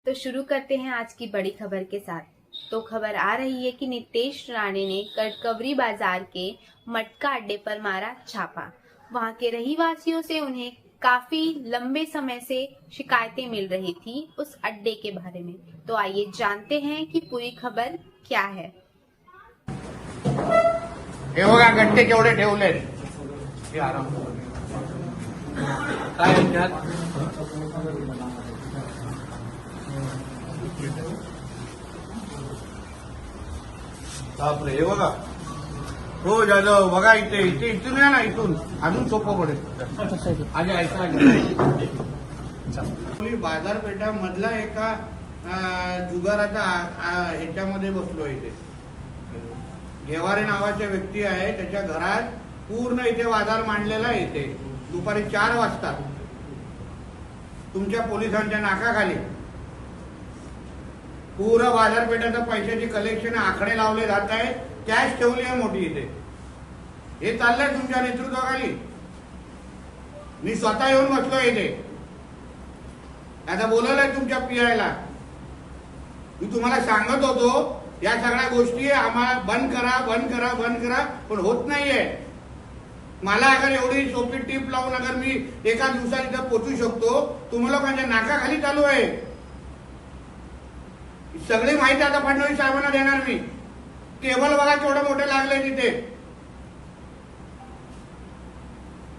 तो शुरू करते हैं आज की बड़ी खबर के साथ। तो खबर आ रही है कि नितेश राणे ने कटकवरी बाजार के मटका अड्डे पर मारा छापा। वहां के रहीवासियों से उन्हें काफी लंबे समय से शिकायतें मिल रही थी उस अड्डे के बारे में। तो आइए जानते हैं कि पूरी खबर क्या है। हे बघा गट्टे केवढे ठेवले हे आराम काय ह्याच्यात बापरे हे बघा हो जाधव बघा इथे इथे इथून या ना इथून अजून सोपं पडेल आधी ऐका बाजारपेठामधला एका जुगाराचा ह्याच्यामध्ये बसलो इथे घेवारे नावाच्या व्यक्ती आहे त्याच्या घरात पूर्ण इथे बाजार मांडलेला आहे। इथे दुपारी 4 वाजता तुमच्या पोलिसांच्या नाकाखाली पूर्ण बाजारपेठाचं पैशाची कलेक्शन आकडे लावले जात आहेत। कॅश ठेवली आहे मोठी इथे। हे चाललंय तुमच्या नेतृत्वाखाली। मी स्वतः येऊन बसलोय इथे आता बोलवलंय तुमच्या पीआयला। मी तुम्हाला सांगत होतो या सगळ्या गोष्टी आम्हाला बंद करा बंद करा बंद करा पण होत नाहीये। मला अगर एवढी सोपी टीप लावून अगर मी एका दिवसात इथं पोहोचू शकतो तुम्ही लोकांच्या नाकाखाली चालू आहे। सगळी माहिती आता फडणवीस साहेबांना देणार मी। केबल बघा केवढं मोठे लागले तिथे।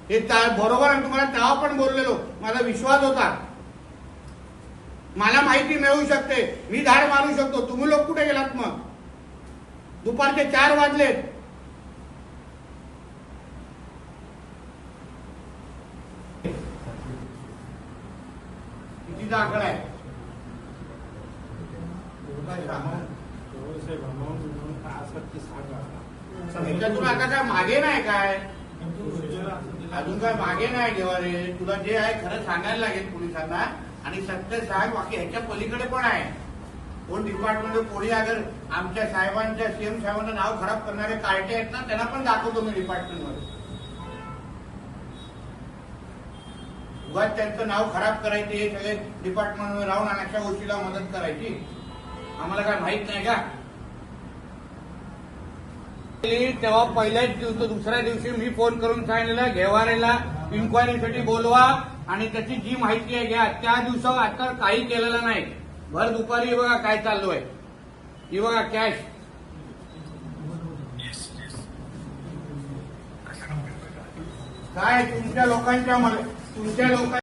हे बरोबर आहे तुम्हाला तेव्हा पण बोललेलो माझा विश्वास होता मला माहिती मिळू शकते मी धाड मारू शकतो। तुम्ही लोक कुठे गेलात मग? दुपारचे 4 वाजलेत। कितीचा आकडा आहे? त्याच्यातून आता काय मागे नाही काय अजून काय मागे नाही घेवारे तुला जे आहे खरं सांगायला लागेल पोलिसांना आणि सत्य साहेब बाकी ह्याच्या पलीकडे पण आहे। कोण डिपार्टमेंट कोणी अगर आमच्या साहेबांच्या सीएम साहेबांना नाव खराब करणारे कार्टे आहेत ना त्यांना पण दाखवतो मी डिपार्टमेंटमध्ये। उगाच त्यांचं नाव खराब करायचे हे सगळे डिपार्टमेंटमध्ये राहून आणि अशा गोष्टीला मदत करायची आम्हाला काय माहित नाही का? तेव्हा पहिल्याच दिवशी दुसऱ्या दिवशी मी फोन करून सांगितलं घेवारेला इन्क्वायरीसाठी बोलवा आणि त्याची जी माहिती आहे घ्या। त्या दिवसावर आता काही केलेलं नाही। भर दुपारी बघा काय चालू आहे ही बघा कॅश काय तुमच्या लोकांच्या